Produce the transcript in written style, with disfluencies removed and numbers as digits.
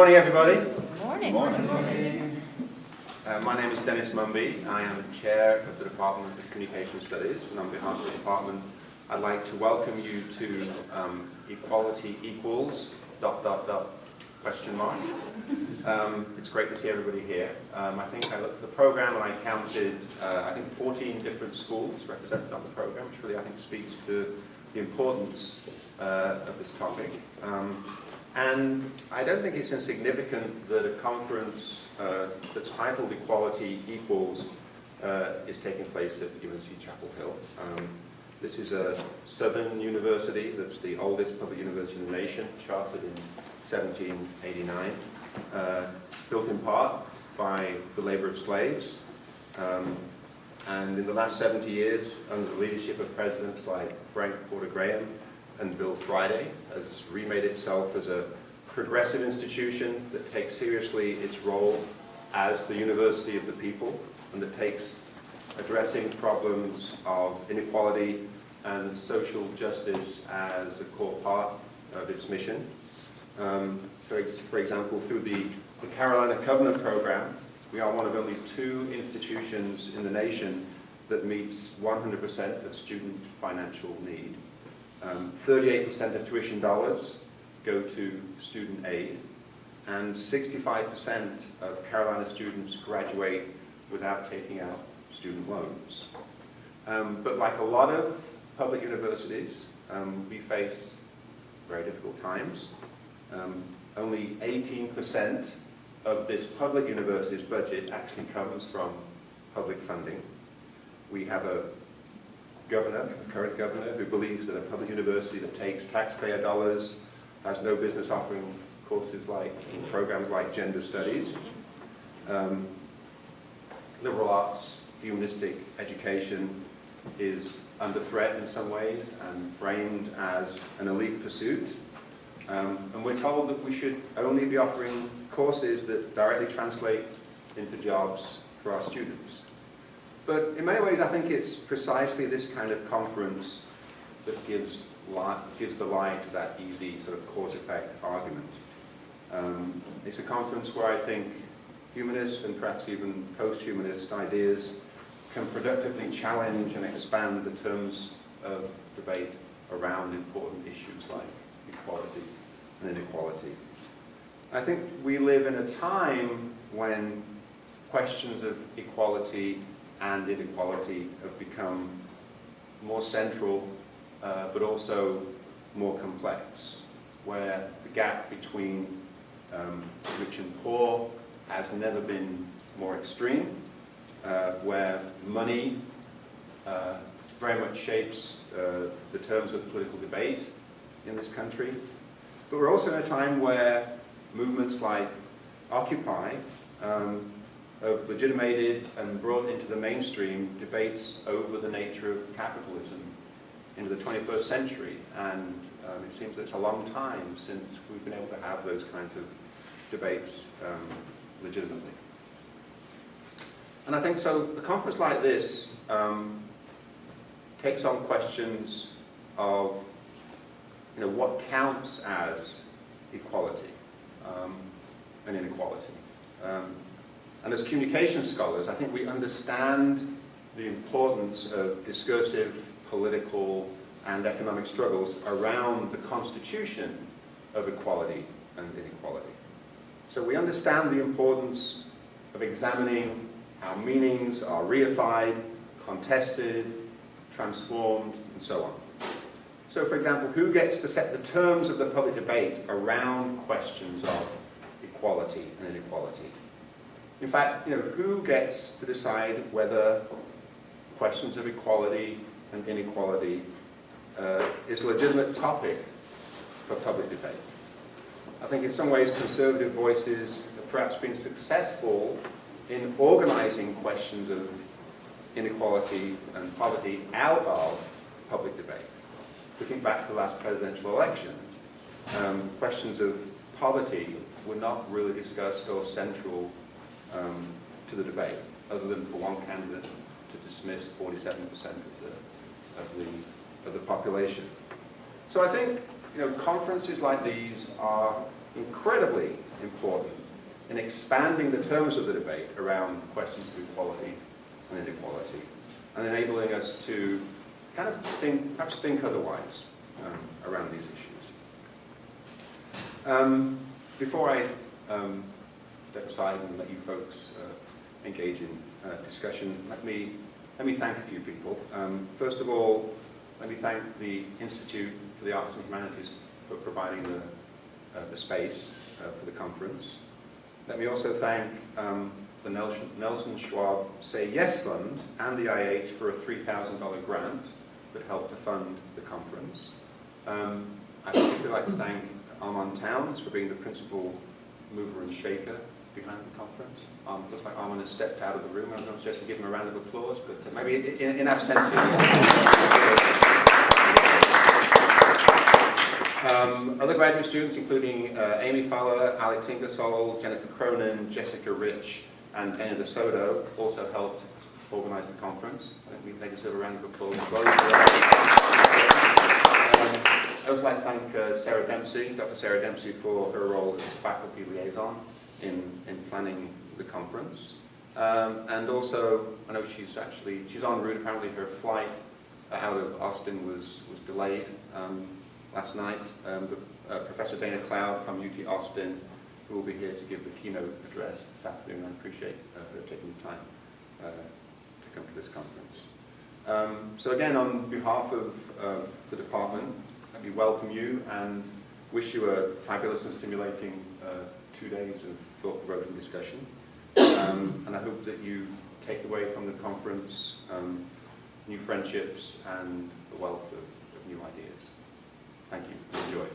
Morning, everybody. Morning. Morning. My name is Dennis Mumby. I am Chair of the Department of Communication Studies, and on behalf of the department, I'd like to welcome you to Equality Equals ... question mark. It's great to see everybody here. I think I looked at the program and I counted, 14 different schools represented on the program, which really I think speaks to the importance of this topic. And I don't think it's insignificant that a conference that's titled Equality Equals is taking place at UNC Chapel Hill. This is a southern university that's the oldest public university in the nation, chartered in 1789, built in part by the labor of slaves. And in the last 70 years, under the leadership of presidents like Frank Porter Graham and Bill Friday, has remade itself as a progressive institution that takes seriously its role as the university of the people, and that takes addressing problems of inequality and social justice as a core part of its mission. For example, through the Carolina Covenant Program, we are one of only 2 institutions in the nation that meets 100% of student financial need. 38% of tuition dollars go to student aid, and 65% of Carolina students graduate without taking out student loans. But like a lot of public universities, we face very difficult times. Only 18% of this public university's budget actually comes from public funding. We have a current governor, who believes that a public university that takes taxpayer dollars has no business offering courses like, programs like gender studies. Liberal arts, humanistic education is under threat in some ways and framed as an elite pursuit. And we're told that we should only be offering courses that directly translate into jobs for our students. But in many ways, I think it's precisely this kind of conference that gives the lie to that easy sort of cause-effect argument. It's a conference where I think humanist and perhaps even post-humanist ideas can productively challenge and expand the terms of debate around important issues like equality and inequality. I think we live in a time when questions of equality and inequality have become more central, but also more complex, where the gap between rich and poor has never been more extreme, where money very much shapes the terms of political debate in this country. But we're also in a time where movements like Occupy have legitimated and brought into the mainstream debates over the nature of capitalism into the 21st century. And it seems that it's a long time since we've been able to have those kinds of debates legitimately. And I think so a conference like this takes on questions of what counts as equality and inequality. And as communication scholars, I think we understand the importance of discursive, political, and economic struggles around the constitution of equality and inequality. So we understand the importance of examining how meanings are reified, contested, transformed, and so on. So, for example, who gets to set the terms of the public debate around questions of equality and inequality? In fact, who gets to decide whether questions of equality and inequality is a legitimate topic for public debate? I think in some ways conservative voices have perhaps been successful in organizing questions of inequality and poverty out of public debate. If we think back to the last presidential election, questions of poverty were not really discussed or central to the debate, other than for one candidate to dismiss 47% of the population. So I think conferences like these are incredibly important in expanding the terms of the debate around questions of equality and inequality, and enabling us to kind of perhaps think otherwise around these issues. Before I step aside and let you folks engage in discussion, let me thank a few people. First of all, let me thank the Institute for the Arts and Humanities for providing the space for the conference. Let me also thank the Nelson Schwab Say Yes Fund and the IH for a $3,000 grant that helped to fund the conference. I'd particularly like to thank Armand Towns for being the principal mover and shaker behind the conference. Looks like Armand has stepped out of the room. I'm not supposed to give him a round of applause, but maybe in absentia. Other graduate students, including Amy Fowler, Alex Ingersoll, Jennifer Cronin, Jessica Rich, and Dana DeSoto, also helped organize the conference. I think we can take a sort of round of applause as well. I would like to thank Sarah Dempsey, Dr. Sarah Dempsey, for her role as faculty liaison in planning the conference. And also, I know she's en route. Apparently her flight out of Austin was delayed last night. Professor Dana Cloud from UT Austin, who will be here to give the keynote address this afternoon. I appreciate her taking the time to come to this conference. So again, on behalf of the department, let me welcome you and wish you a fabulous and stimulating 2 days of thought-provoking discussion. And I hope that you take away from the conference new friendships and a wealth of new ideas. Thank you. Enjoy.